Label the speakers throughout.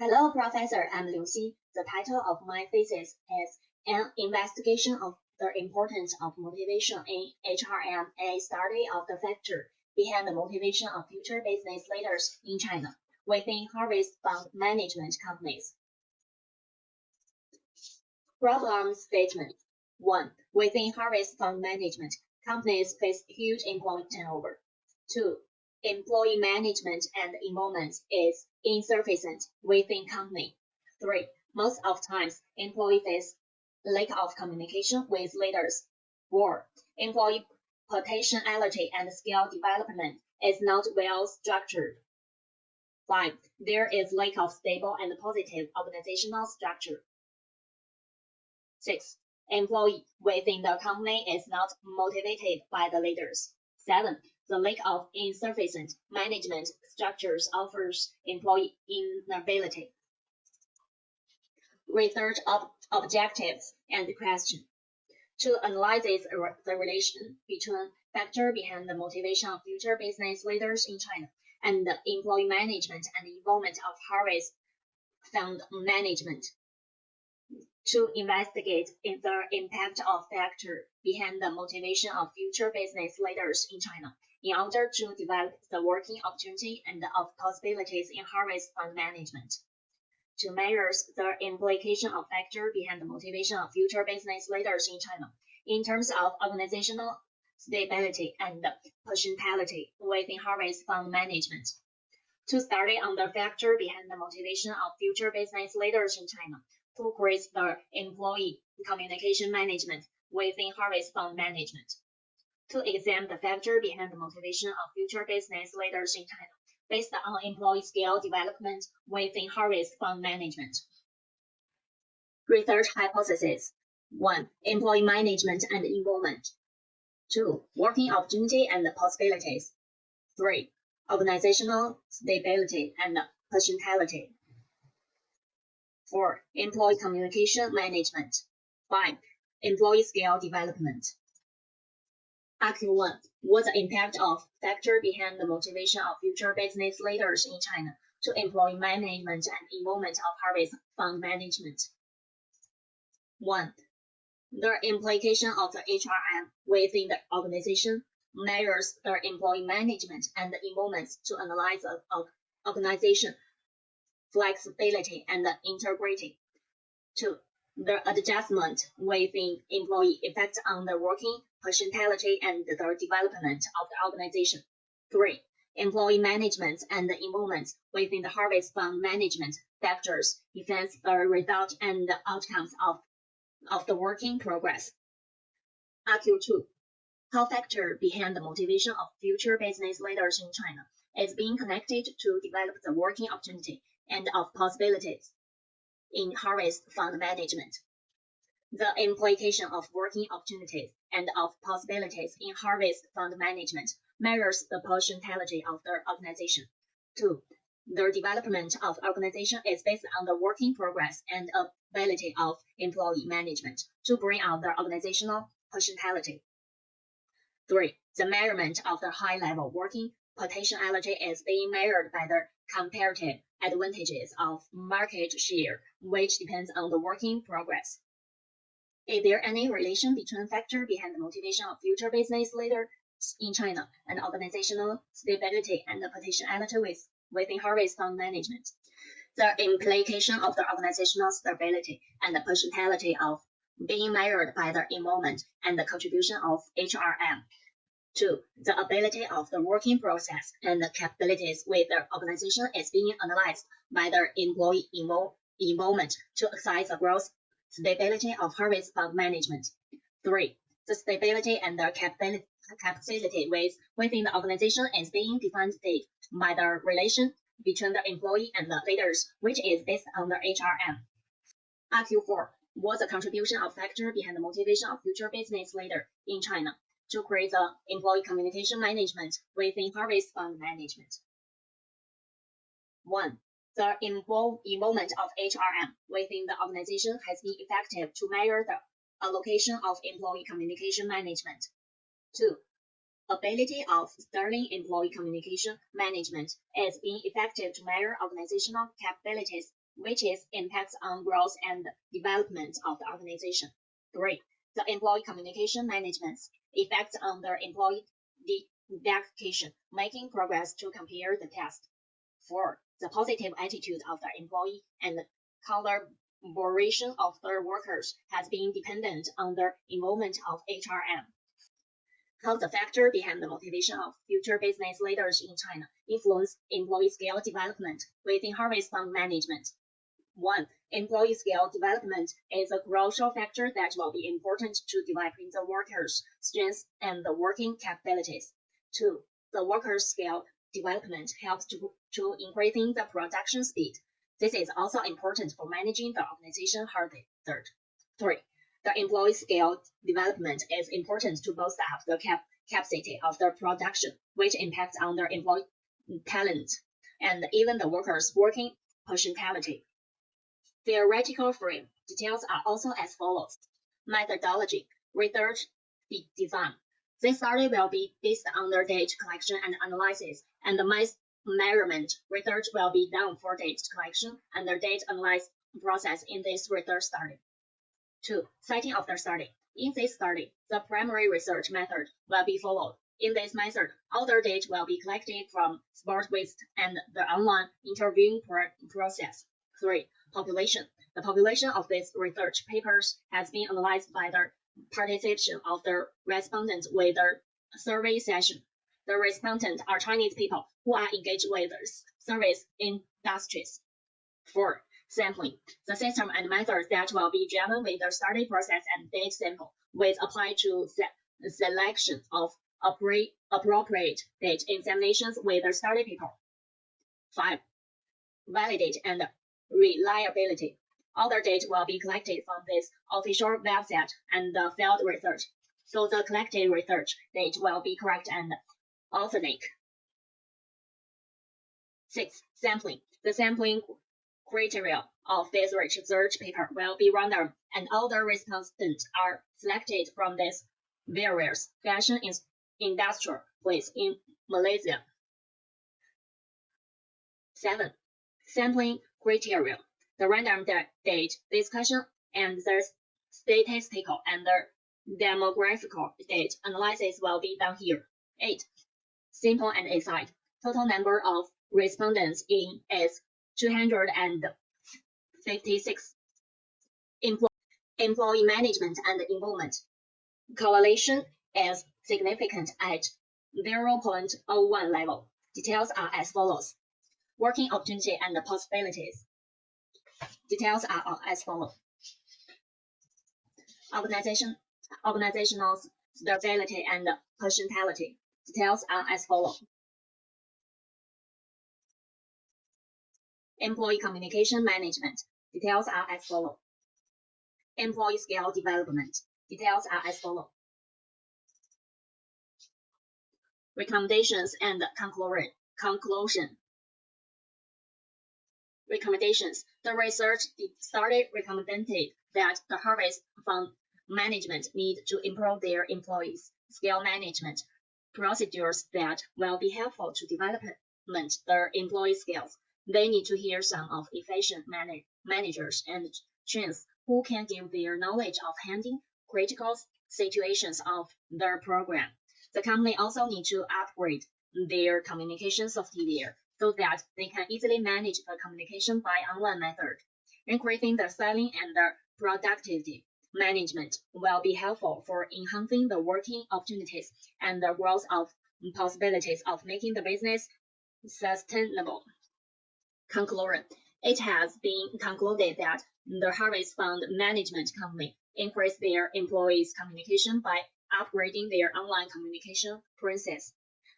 Speaker 1: Hello, Professor. I'm Liu Xi. The title of my thesis is An Investigation of the Importance of Motivation in HRM A Study of the Factor Behind the Motivation of Future Business Leaders in China within Harvest Fund Management Companies. Problem Statement 1. Within Harvest Fund Management, companies face huge employee turnover. 2. Employee management and involvement is insufficient within company. 3. Most of times, employees face lack of communication with leaders. 4. Employee potentiality and skill development is not well structured. 5. There is lack of stable and positive organizational structure. 6. Employee within the company is not motivated by the leaders. 7. The lack of insufficient management structures offers employee inability. Research objectives and question. To analyze the relation between factor behind the motivation of future business leaders in China and the employee management and involvement of Harvest Fund Management. To investigate the impact of factor behind the motivation of future business leaders in China in order to develop the working opportunity and of possibilities in Harvest Fund Management. To measure the implication of factor behind the motivation of future business leaders in China in terms of organizational stability and potentiality within Harvest Fund Management. To study on the factor behind the motivation of future business leaders in China to increase the employee communication management within Harvest Fund Management. To examine the factor behind the motivation of future business leaders in China based on employee skill development within Harvest Fund Management. Research hypothesis. 1. Employee management and involvement. 2. Working opportunity and possibilities. 3. Organizational stability and potentiality. 4. Employee communication management. 5. Employee skill development. RQ1. What's the impact of factor behind the motivation of future business leaders in China to employee management and involvement of Harvest Fund Management? 1. The implication of the HRM within the organization measures the employee management and involvement to analyze the organization flexibility and integrity. 2. The adjustment within employee effects on the working potentiality and the development of the organization. 3. Employee management and involvement within the Harvest Fund Management factors affects the result and the outcomes of the working progress. RQ2. How factor behind the motivation of future business leaders in China is being connected to develop the working opportunity and of possibilities in Harvest Fund Management. The implication of working opportunities and of possibilities in Harvest Fund Management measures the potentiality of the organization. 2. The development of organization is based on the working progress and ability of employee management to bring out the organizational potentiality. 3. The measurement of the high-level working potentiality is being measured by the comparative advantages of market share, which depends on the working progress. Is there any relation between factor behind the motivation of future business leaders in China and organizational stability and the potentiality within Harvest Fund Management? The implication of the organizational stability and the potentiality of being measured by the involvement and the contribution of HRM. 2. The ability of the working process and the capabilities with the organization is being analyzed by the employee involvement to assess the growth stability of Harvest Fund Management. 3. The stability and the capacity within the organization is being defined by the relation between the employee and the leaders, which is based on the HRM. RQ4. What's the contribution of factor behind the motivation of future business leader in China to create the employee communication management within Harvest Fund Management? 1. The involvement of HRM within the organization has been effective to measure the allocation of employee communication management. 2. Ability of sterling employee communication management is being effective to measure organizational capabilities which is impacts on growth and development of the organization. 3. The employee communication management effects on the employee dedication, making progress to compare the task. 4. The positive attitude of the employee and the collaboration of the workers has been dependent on the involvement of HRM. How the factor behind the motivation of future business leaders in China influence employee skill development within Harvest Fund management. 1. Employee skill development is a crucial factor that will be important to developing the workers' strengths and the working capabilities. 2. The workers' skill development helps to increasing the production speed. This is also important for managing the organization harder. 3. The employee skill development is important to boost up the capacity of the production, which impacts on the employee talent and even the workers' working potentiality. Theoretical frame details are also as follows. Methodology, research design. This study will be based on the data collection and analysis, and the measurement research will be done for data collection and the data analysis process in this research study. 2. Setting of the study. In this study, the primary research method will be followed. In this method, all the data will be collected from sport waste and the online interviewing process. 3. Population. The population of these research papers has been analyzed by the participation of the respondents with the survey session. The respondents are Chinese people who are engaged with service industries. 4. Sampling. The system and methods that will be driven with the study process and data sample will apply to selection of appropriate data examinations with the study people. 5. Validate and reliability. All the data will be collected from this official website and the field research, so the collected research data will be correct and authentic. 6. Sampling. The sampling criteria of this research paper will be random, and all the respondents are selected from this various fashion industrial place in Malaysia. 7. Sampling criteria. The random data discussion and the statistical and the demographical data analysis will be done here. 8. Simple and aside. Total number of respondents in is 256. Employee management and involvement. Correlation is significant at 0.01 level. Details are as follows. Working opportunity and possibilities. Details are as follows. Organizational stability and potentiality. Details are as follows. Employee communication management. Details are as follows. Employee skill development. Details are as follows. Recommendations and conclusion. Recommendations. The research study recommended that the Harvest Fund management need to improve their employees' skill management procedures that will be helpful to development their employee skills. They need to hear some of efficient managers and trainers who can give their knowledge of handling critical situations of their program. The company also need to upgrade their communication software so that they can easily manage the communication by online method. Increasing the selling and the productivity management will be helpful for enhancing the working opportunities and the growth of possibilities of making the business sustainable. Conclusion. It has been concluded that the Harvest Fund management company increased their employees' communication by upgrading their online communication process.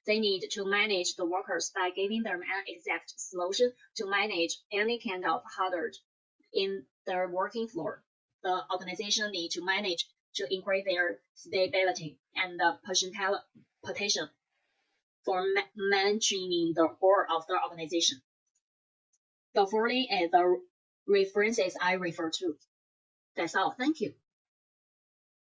Speaker 1: They need to manage the workers by giving them an exact solution to manage any kind of hazard in their working floor. The organization needs to manage to increase their stability and the potential for maintaining the core of the organization. The following is the references I refer to. That's all. Thank you.